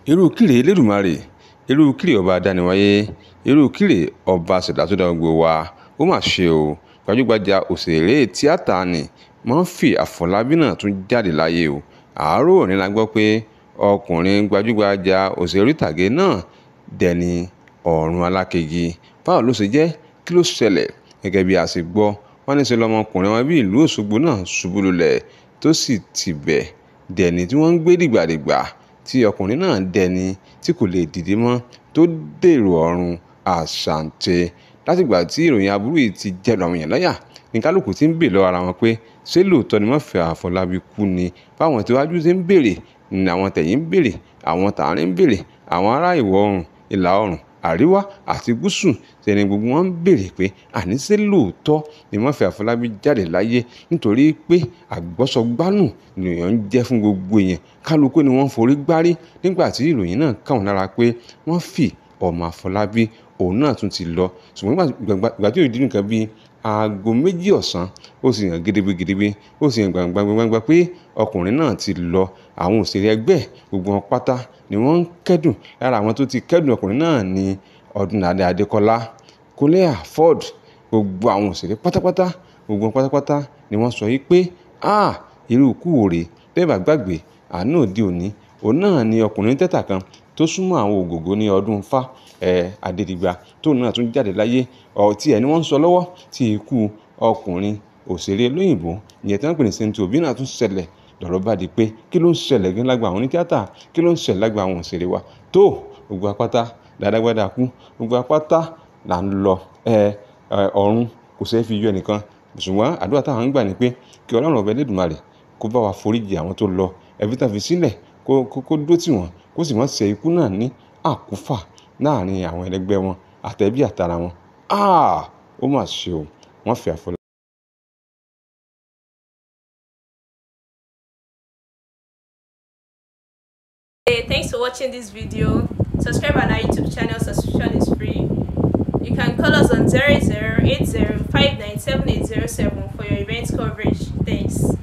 irú kíre Elédùmarè, irú kíre ọba adániwáyé, irú kíre ọba ṣẹ̀dá tó dá gbogbo wa. Ó mà ṣe o, gbajúgbajà òṣèré tíátà ni Murphy Afolabi náà tún jáde láyé o. Àárò òní la gbọ́ pé ọkùnrin gbajúgbajà òṣèré ìtàgé náà dẹni ọ̀run alákejì. Báwo ló ṣe jẹ́? Kí ló ṣẹlẹ̀? Gẹ́gẹ́ bí a ṣe gbọ́, wọ́n ní ṣe lọmọkùnrin wọn bí ìlú Òṣogbo náà ṣubú lulẹ̀ tó sì tibẹ̀ dẹni tí wọ́n ń gbé dìgbàdìgbà, tí ọkùnrin náà dẹni tí kò lè dìde mọ́ tó dèrò ọ̀run àṣàǹtẹ̀. Látìgbà tí ìròyìn aburú yìí ti jẹ́ àwọn èèyàn láyà, ní kálukú ti ń bèèrè lọ́wọ́ ara wọn pé ṣé lóòótọ́ ni Murphy Afolabi kú ni? Báwọn tí wájú ti ń bèèrè ni àwọn tẹ̀yìn ń bèèrè, àwọn tààrin ń bèèrè, àwọn ará ìwọ̀ oòrùn, ìlà oòrùn, àríwá àti gúúsù tẹni gbogbo wọn ń bèèrè pé àní ṣé lóòótọ́ ni Murphy Afolabi jáde láyé, nítorí pé àgbọ́sọgbánù ni èèyàn ń jẹ́ fún gbogbo èèyàn. Kálukú ni wọ́n forí gbárí nígbà tí ìròyìn náà kàn wọ́n lára pé Murphy ọmọ Afolabi òun náà tún ti lọ. Ṣùgbọ́n ìgbà tí ó di nǹkan bíi aago 2 ọ̀sán, ó sì hàn gidigidi, ó sì hàn gbangba pé ọkùnrin náà ti lọ. Àwọn òṣèré ẹgbẹ́ gbogbo wọn pátá ni wọ́n ń kẹ́dùn. Lára àwọn tó ti kẹ́dùn ọkùnrin náà ni Ọdúnladé Adékọ́lá, Kúnlé Afọ́d, gbogbo àwọn òṣèré pátápátá, gbogbo wọn pátápátá ni wọ́n sọ yìí pé irú ikú òrè bẹ́ẹ̀ bá gbàgbé àánú òde òní. Òun náà ni ọkùnrin tẹ́tà kan tó súnmọ́ àwọn ògògó ní ọdún Ifá, Adédìgbà, tóun náà tún jáde láyé. Tí ẹni wọ́n ń sọ lọ́wọ́ tí ikú ọkùnrin òṣèré lóyìnbó ìyẹn tí wọ́n pè ní Saint Obi náà tún ṣẹlẹ̀. Lọ̀rọ̀ bá di pé kí ló ń ṣẹlẹ̀ gan lágbo àwọn onítíátà, kí ló ń ṣẹlẹ̀ lágbo àwọn òṣèré wa tó gbogbo apáta dáadáa kú, gbogbo apáta là ń lọ ọ̀run kò ṣeé fi yọ ẹnìkan. Ṣùgbọ́n àdúrà táwọn ń gbà ni pé kí Ọlọ́run ọba Elédùmarè kó bá wa foríjì àwọn tó lọ, ẹbí tán fi sílẹ̀ kó dó tì wọ́n, kó sì má ṣe ikú náà ní àkúfà láàrin àwọn ẹlẹgbẹ́ wọn àtẹ̀bí àtara wọn. Ó mà ṣe o, Murphy Afolabi. Hey, thanks for watching this video. Subscribe on our YouTube channel. Subscription is free. You can call us on 0080597807 for your event coverage. Thanks.